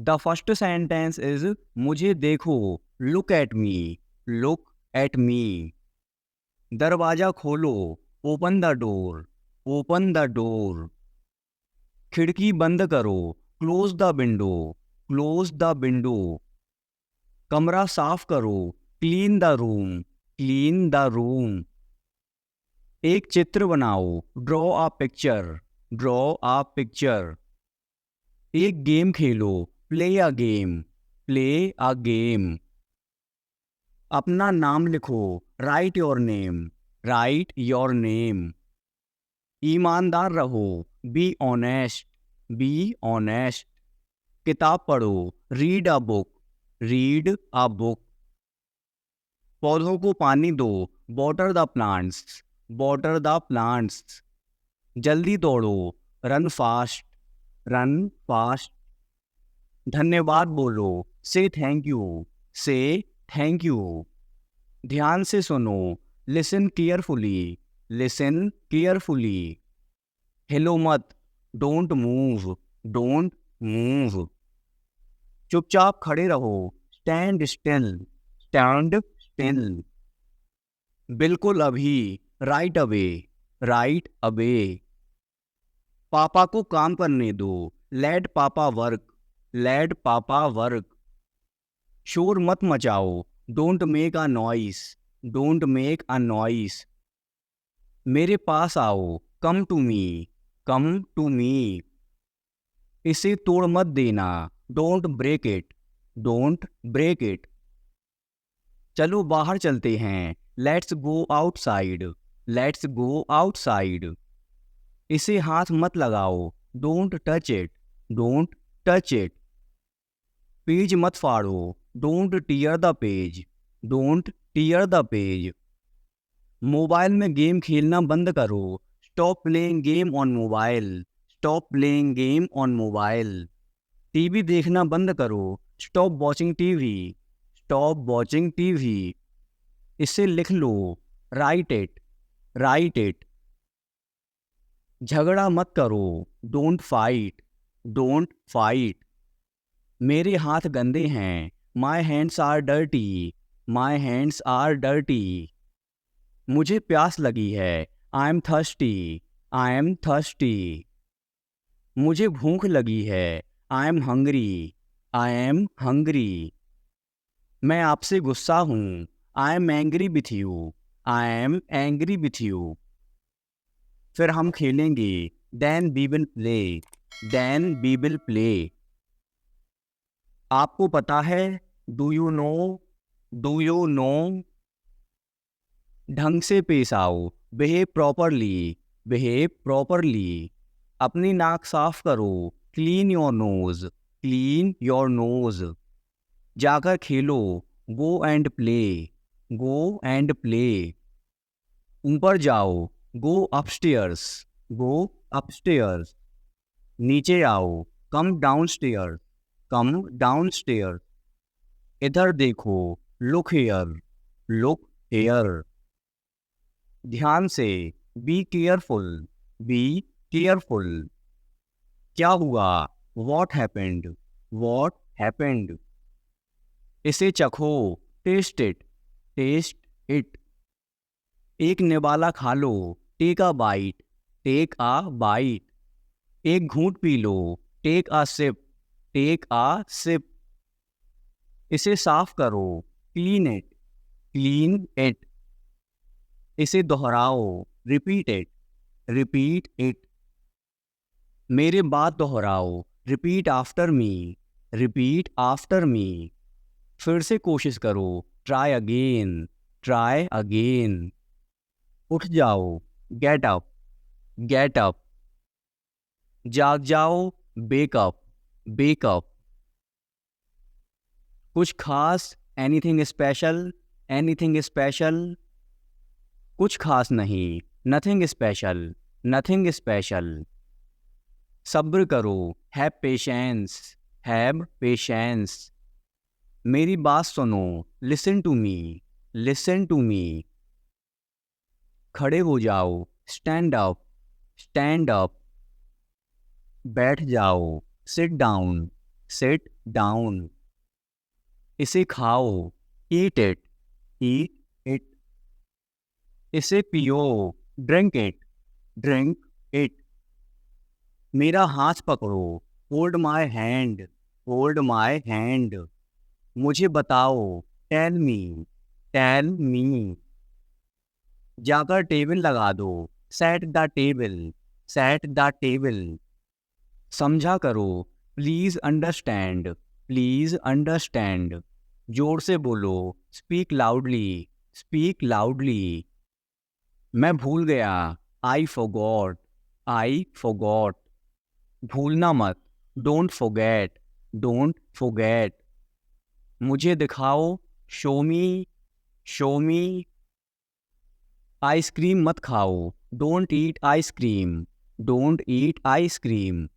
The first sentence is मुझे देखो, look at me, look at me. दरवाजा खोलो, open the door, open the door. खिड़की बंद करो, close the window, close the window. कमरा साफ करो, clean the room, clean the room. एक चित्र बनाओ, draw a picture, draw a picture. एक game Khelo, play a game, play a game. अपना नाम लिखो, right your name, right your name. ईमानदार रहो, बी ऑनेस्ट, बी ऑनेस्ट। किताब पढ़ो, read a book, read a book. पौधों को पानी दो, water the plants, water the plants. जल्दी दौड़ो, रन फास्ट, रन फास्ट। धन्यवाद बोलो, से थैंक यू, से थैंक यू। ध्यान से सुनो, लिसन केयरफुली, लिसन केयरफुली। हिलो मत, डोंट मूव, डोंट मूव। चुपचाप खड़े रहो, स्टैंड स्टिल, स्टैंड स्टिल। बिल्कुल अभी, राइट अवे, राइट अवे। पापा को काम करने दो, लेट पापा वर्क, लेट पापा वर्क। शोर मत मचाओ, don't make a noise, don't make a noise. मेरे पास आओ, come to me, come to me. इसे तोड़ मत देना, don't break it, don't break it. चलो बाहर चलते हैं, let's go outside, let's go outside. इसे हाथ मत लगाओ, don't touch it, don't touch it. Page मत फाड़ो, don't tear the page, don't tear the page. Mobile में गेम खेलना बंद करो, stop playing game on mobile, stop playing game on mobile. TV देखना बंद करो, stop watching TV, stop watching TV. इसे लिख लो, राइट इट, राइट इट। झगड़ा मत करो, डोंट फाइट, डोंट फाइट। मेरे हाथ गंदे हैं, my hands are dirty, my hands are dirty. मुझे प्यास लगी है, I am thirsty, I am thirsty. मुझे भूख लगी है, I am hungry, I am hungry. मैं आपसे गुस्सा हूँ, I am angry with you, I am angry with you. फिर हम खेलेंगे, then we will play, then we will play. आपको पता है, do you know, do you know. ढंग से पेश आओ, बिहेव प्रॉपरली, बिहेव प्रॉपरली। अपनी नाक साफ करो, clean your nose, clean your nose. जाकर खेलो, go and play, go and play. ऊपर जाओ, गो अपस्टेयर्स, गो अपस्टेयर्स। नीचे आओ, कम डाउनस्टेयर्स, कम डाउनस्टेयर्स। इधर देखो, लुक हेयर, लुक हेयर। ध्यान से, बी केयरफुल, बी केयरफुल। क्या हुआ, वॉट हैपेंड, वॉट हैपेंड। इसे चखो, टेस्ट इट, टेस्ट इट। एक निवाला खा लो, take a bite, take a bite. एक घूंट पी लो, take a sip, take a sip. इसे साफ करो, क्लीन इट, क्लीन इट। इसे दोहराओ, रिपीट इट, रिपीट इट। मेरे बाद दोहराओ, repeat after me, repeat after me. फिर से कोशिश करो, ट्राई अगेन, ट्राई अगेन। उठ जाओ, गेट अप, गेट अप। जाग जाओ, बेक अप, बेक अप। कुछ खास, एनीथिंग स्पेशल, एनीथिंग स्पेशल। कुछ खास नहीं, नथिंग स्पेशल, नथिंग स्पेशल। सब्र करो, हैव पेशेंस, हैव पेशेंस। मेरी बात सुनो, listen to me, listen to me. खड़े हो जाओ, स्टैंड अप, स्टैंड अप। बैठ जाओ, सिट डाउन, सिट डाउन। इसे खाओ, ईट इट, ईट इट। इसे पियो, ड्रिंक इट, ड्रिंक इट। मेरा हाथ पकड़ो, hold my hand, hold my hand. मुझे बताओ, टेल मी, टेल मी। जाकर टेबल लगा दो, set the table, set the table. समझा करो, प्लीज अंडरस्टैंड, प्लीज अंडरस्टैंड। जोर से बोलो, स्पीक लाउडली, स्पीक लाउडली। मैं भूल गया, आई फॉरगॉट, आई फॉरगॉट। भूलना मत, डोंट फॉरगेट, डोंट फॉरगेट। मुझे दिखाओ, शो मी, शो मी। आइसक्रीम मत खाओ, don't eat ice cream, don't eat ice cream.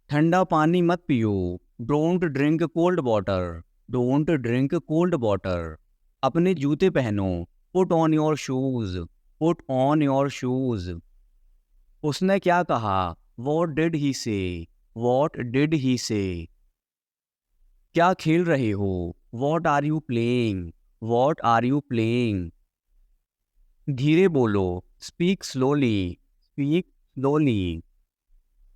ठंडा पानी मत पियो, don't drink cold water, don't drink cold water. अपने जूते पहनो, put on your shoes, put on your shoes. उसने क्या कहा, वॉट डिड ही से, वॉट डिड ही से। क्या खेल रहे हो, what are you playing, what are you playing. धीरे बोलो, स्पीक स्लोली, स्पीक स्लोली।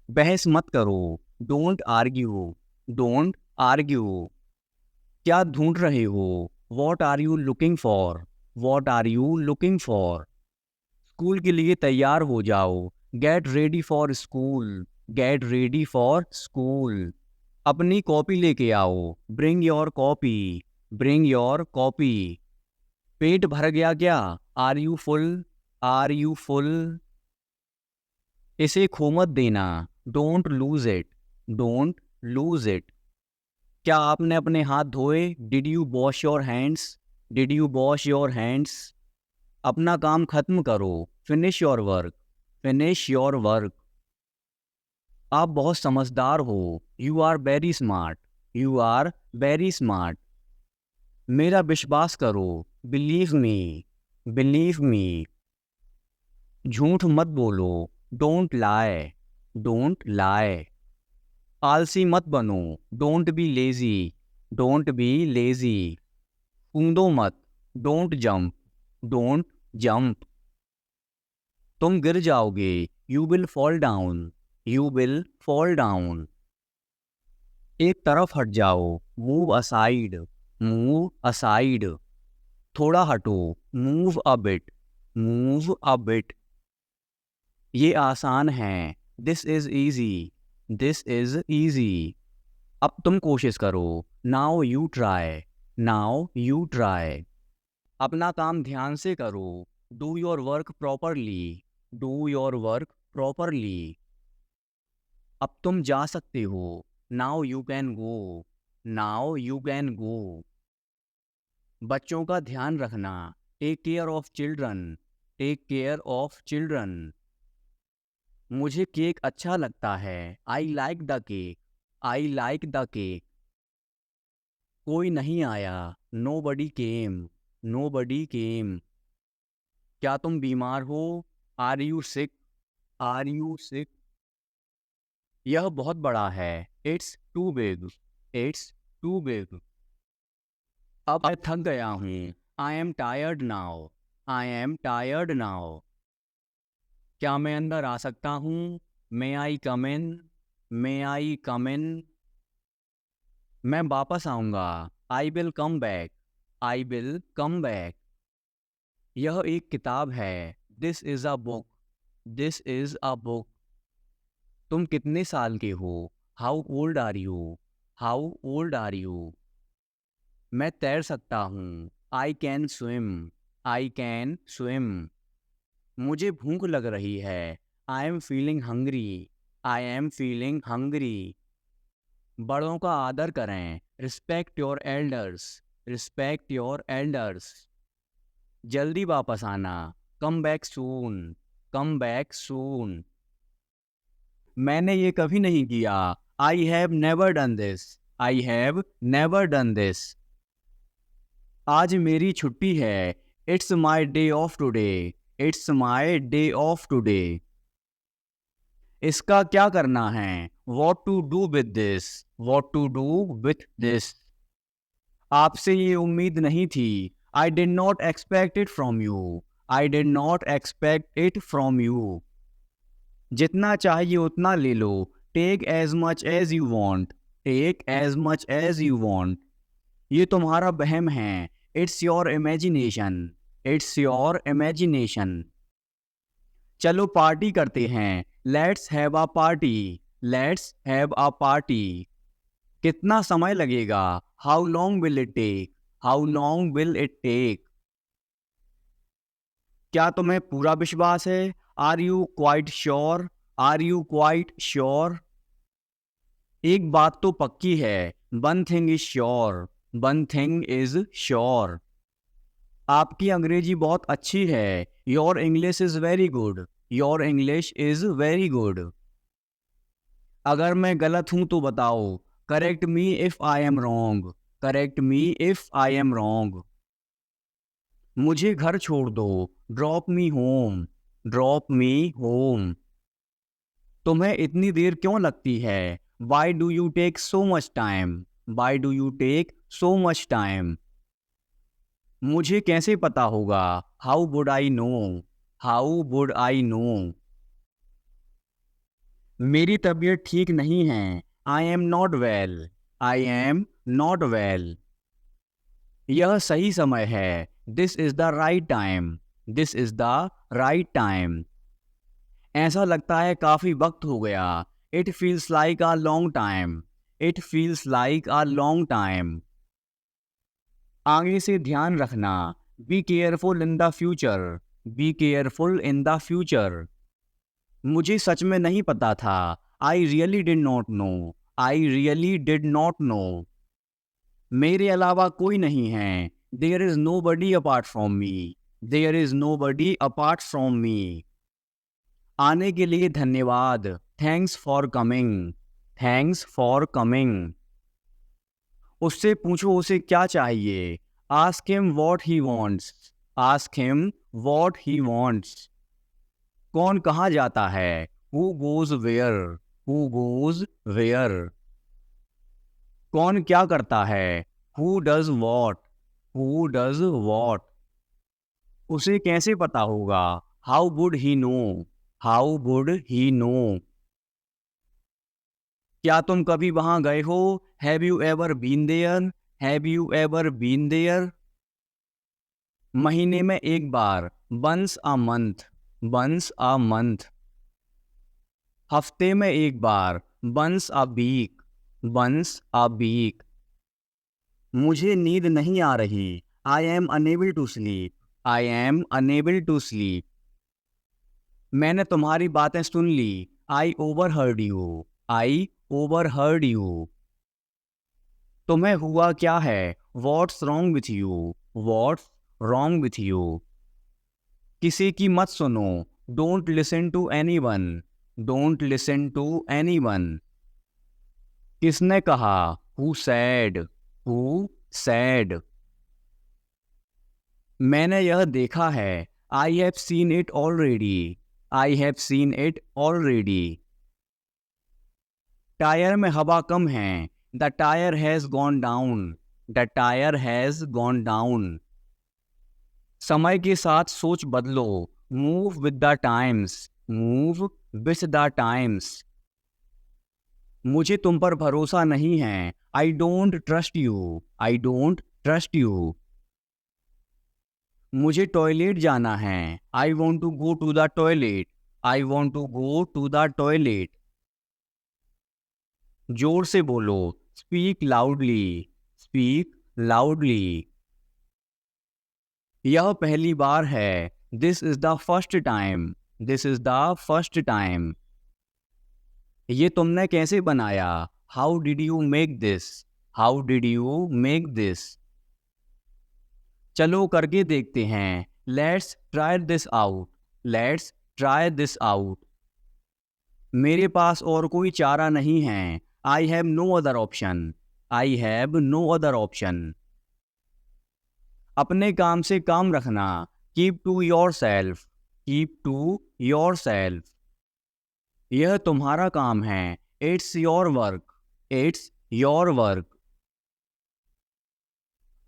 बहस मत करो, डोंट आर्ग्यू, डोंट आर्ग्यू। क्या ढूंढ रहे हो, what are you looking for, what are you looking for. School के लिए तैयार हो जाओ, get ready for school, get ready for school. अपनी कॉपी लेके आओ, bring your copy, bring your copy. पेट भर गया क्या, are you full, are you full. इसे खो मत देना, don't lose it, don't lose it. क्या आपने अपने हाथ धोए, did you wash your hands, did you wash your hands. अपना काम खत्म करो, finish your work, finish your work. आप बहुत समझदार हो, you are very smart, you are very smart. मेरा विश्वास करो, बिलीव मी, बिलीव मी। झूठ मत बोलो, डोंट लाई, डोंट लाई। आलसी मत बनो, don't be lazy, don't be lazy. कूदो मत, डोंट जंप, डोंट जंप। तुम गिर जाओगे, you will fall down, you will fall down. एक तरफ हट जाओ, मूव असाइड, मूव असाइड। थोड़ा हटो, move a bit, move a bit. ये आसान है, this is easy, this is easy. अब तुम कोशिश करो, now you try, now you try. अपना काम ध्यान से करो, do your work properly, do your work properly. अब तुम जा सकते हो, now you can go, now you can go. बच्चों का ध्यान रखना, take care of children, take care of children. मुझे केक अच्छा लगता है, I like the cake, I like the cake. कोई नहीं आया, नो बडी केम, नो बडी केम। क्या तुम बीमार हो, are you sick, are you sick. यह बहुत बड़ा है, it's too big, it's too big. अब मैं थक गया हूँ, I am tired now, I am tired now. क्या मैं अंदर आ सकता हूँ, मे आई कम इन, मे आई कम इन। मैं वापस आऊँगा, I will come back, I will come back. यह एक किताब है, this is a book, this is a book. तुम कितने साल के हो, how old are you, how old are you. मैं तैर सकता हूँ, I can swim, I can swim. मुझे भूख लग रही है, I am feeling hungry, I am feeling hungry. बड़ों का आदर करें, respect your elders, respect your elders. जल्दी वापस आना, come back soon, come back soon. मैंने ये कभी नहीं किया, I have never done this, I have never done this. आज मेरी छुट्टी है, it's my day of today, it's my day of today. इसका क्या करना है, What to do with this? What to do with this? आपसे ये उम्मीद नहीं थी. I did not expect it from you. I did not expect it from you. जितना चाहिए उतना ले लो. Take as much as you want. Take as much as you want. ये तुम्हारा वहम है. It's your imagination. It's your imagination. चलो party करते हैं. Let's have a party. Let's have a party. कितना समय लगेगा? How long will it take? How long will it take? क्या तुम्हें पूरा विश्वास है? Are you quite sure? Are you quite sure? एक बात तो पक्की है. One thing is sure. One thing is sure. आपकी अंग्रेजी बहुत अच्छी है. Your English is very good. Your English is very good. अगर मैं गलत हूं तो बताओ. Correct me if I am wrong. Correct me if I am wrong. मुझे घर छोड़ दो. Drop me home. Drop me home. तुम्हें इतनी देर क्यों लगती है? Why do you take so much time? Why do you take so much time? मुझे कैसे पता होगा? How would I know? How would I know? मेरी तबीयत ठीक नहीं है. I am not well. I am not well. यह सही समय है. This is the right time. This is the right time. ऐसा लगता है काफी वक्त हो गया. It feels like a long time. It feels like a long time. आगे से ध्यान रखना. Be careful in the future. Be careful in the future. मुझे सच में नहीं पता था. I really did not know. I really did not know. मेरे अलावा कोई नहीं है. There is nobody apart from me. There is nobody apart from me. आने के लिए धन्यवाद. Thanks for coming. Thanks for coming. उससे पूछो उसे क्या चाहिए. Ask him what he wants. Ask him what he wants. कौन कहाँ जाता है? Who goes where? Who goes where? कौन क्या करता है? Who does what? Who does what? उसे कैसे पता होगा? How would he know? How would he know? क्या तुम कभी वहां गए हो? Have you ever been there? Have you ever been there? महीने में एक बार. Once a month. Once a month. हफ्ते में एक बार. Once a week. Once a week. मुझे नींद नहीं आ रही. I am unable to sleep. I am unable to sleep. मैंने तुम्हारी बातें सुन ली. I overheard you. I overheard you. तुम्हें हुआ क्या है? What's wrong with you? What's wrong with you? किसी की मत सुनो. Don't listen to anyone. Don't listen to anyone. किसने कहा? Who said? Who said? मैंने यह देखा है. I have seen it already. I have seen it already. Tyre में हवा कम है. The tire has gone down. The tire has gone down. समय के साथ सोच बदलो. Move with the times. Move with the times. मुझे तुम पर भरोसा नहीं है. I don't trust you. I don't trust you. मुझे टॉयलेट जाना है. I want to go to the toilet. I want to go to the toilet. जोर से बोलो. Speak loudly. Speak loudly. यह पहली बार है. This is the first time. This is the first time. ये तुमने कैसे बनाया? How did you make this? How did you make this? चलो करके देखते हैं. Let's try this out. Let's try this out. मेरे पास और कोई चारा नहीं है. I have no other option. I have no other option. अपने काम से काम रखना. Keep to yourself. Keep to yourself. यह तुम्हारा काम है. It's your work, it's your work.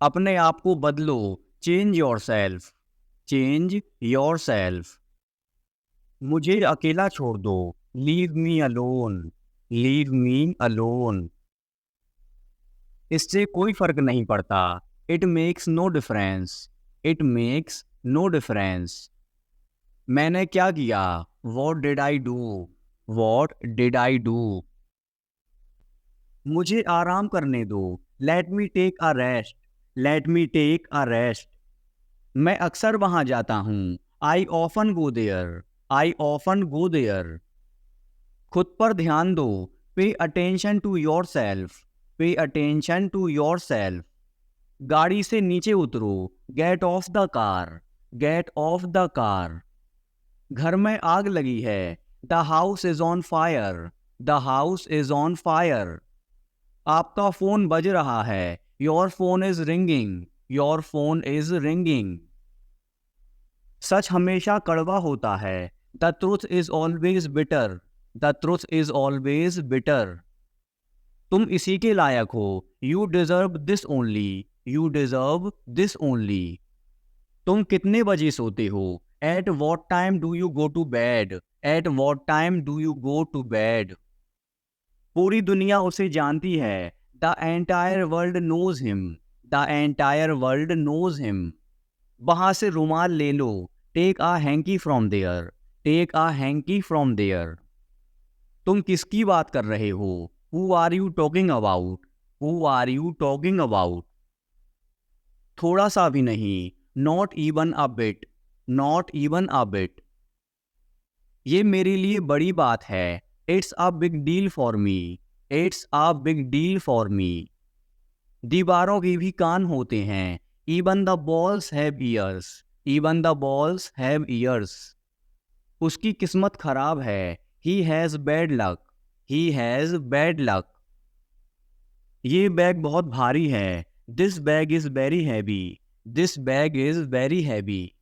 अपने आप को बदलो, change yourself, change yourself. मुझे अकेला छोड़ दो, leave me alone, leave me alone. इससे कोई फर्क नहीं पड़ता, it makes no difference, it makes no difference. मैंने क्या किया, what did I do, what did I do. मुझे आराम करने दो, let me take a rest, let me take a rest. मैं अक्सर वहां जाता हूँ, I often go there, I often go there. खुद पर ध्यान दो, pay attention to yourself, pay attention to yourself. गाड़ी से नीचे उतरो, get off the car, get off the car. घर में आग लगी है, the house is on fire, the house is on fire. आपका फोन बज रहा है, your phone is ringing, your phone is ringing. सच हमेशा कड़वा होता है, the truth is always bitter, the truth is always bitter. तुम इसी के लायक हो, you deserve this only, you deserve this only. तुम कितने बजे सोते हो, at what time do you go to bed, at what time do you go to bed. पूरी दुनिया उसे जानती है, the entire world knows him, the entire world knows him. वहां से रुमाल ले लो, take a hanky from there, take a hanky from there. तुम किसकी बात कर रहे हो, who are you talking about, who are you talking about. थोड़ा सा भी नहीं, not even a bit, not even a bit. ये मेरे लिए बड़ी बात है, it's a big deal for me, it's a big deal for me. दीवारों के भी कान होते हैं, even the walls have ears, even the walls have ears. उसकी किस्मत खराब है, ही has bad luck, he has bad luck. ये बैग बहुत भारी है, this bag is very heavy, this bag is very heavy.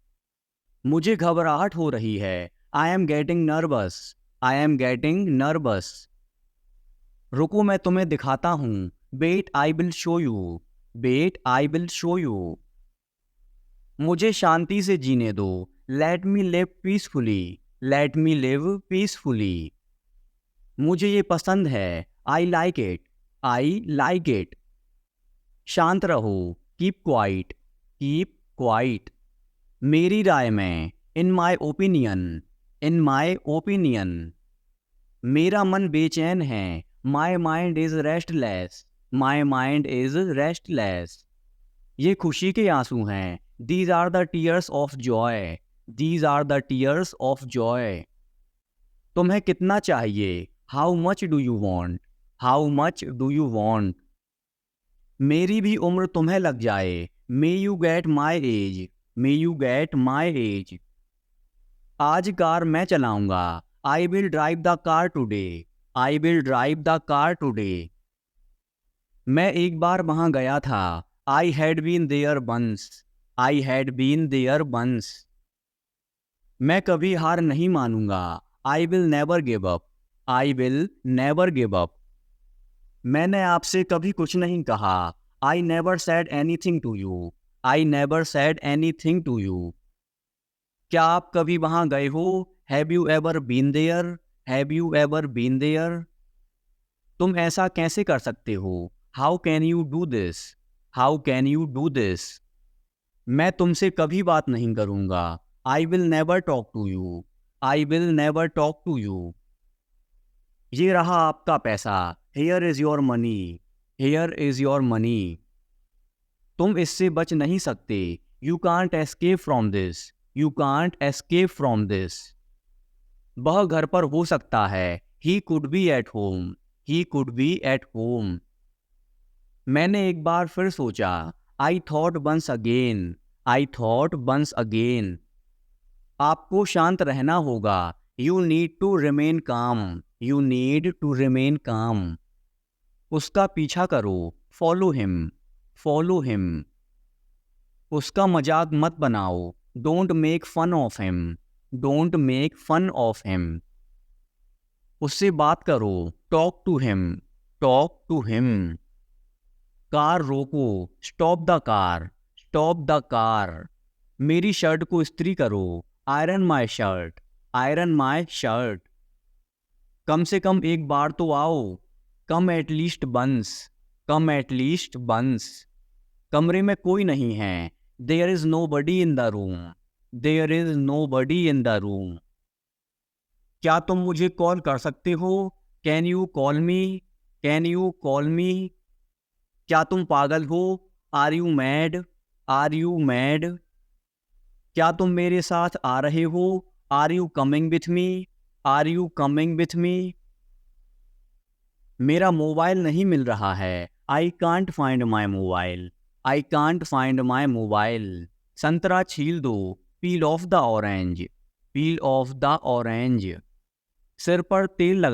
मुझे घबराहट हो रही है, I am getting nervous, I am getting nervous. रुको मैं तुम्हें दिखाता हूँ, wait I will show you, wait I will show you. मुझे शांति से जीने दो, let me live peacefully, let me live peacefully. मुझे ये पसंद है, I like it, I like it. शांत रहो, कीप क्वाइट, कीप क्वाइट। मेरी राय में, इन my opinion, in my opinion. मेरा मन बेचैन है, my mind is restless, my mind is restless. ये खुशी के आंसू हैं, these are the tears of joy, these are the tears of joy. तुम्हें कितना चाहिए, how much do you want, how much do you want. मेरी भी उम्र तुम्हें लग जाए, may you get my age, may you get my age. आज कार मैं चलाऊंगा, I will drive the car today, I will drive the car today. मैं एक बार वहां गया था, I had been there once, I had been there once. मैं कभी हार नहीं मानूंगा, I will never give up, I will never give up. मैंने आपसे कभी कुछ नहीं कहा, I never said anything to you, I never said anything to you. क्या आप कभी वहां गए हो, have you ever been there, have you ever been there. तुम ऐसा कैसे कर सकते हो, how can you do this, how can you do this. मैं तुमसे कभी बात नहीं करूंगा, I will never talk to you, I will never talk to you. ये रहा आपका पैसा, here is your money, here is your money. तुम इससे बच नहीं सकते, you can't escape from this, you can't escape from this. वह घर पर हो सकता है, he could be at home, he could be at home. मैंने एक बार फिर सोचा, I thought once again, I thought once again. आपको शांत रहना होगा, you need to remain calm, you need to remain calm. उसका पीछा करो, फॉलो हिम, फॉलो हिम। उसका मजाक मत बनाओ, don't make fun of him, don't make fun of him. उससे बात करो, talk to him, talk to him. Car रोको, stop the car, stop the car. मेरी शर्ट को इस्त्री करो, iron my shirt, iron my shirt. कम से कम एक बार तो आओ, come at least once, come at least once. कमरे में कोई नहीं है, there is nobody in the room, there is nobody in the room. क्या तुम मुझे कॉल कर सकते हो, can you call me, can you call me. क्या तुम पागल हो, are you mad, are you mad. क्या तुम मेरे साथ आ रहे हो, are you coming with me, are you coming with me. मेरा मोबाइल नहीं मिल रहा है, I can't find my mobile, I can't find my mobile. संतरा छील दो, peel off the orange, peel off the orange. सिर पर तेल लगा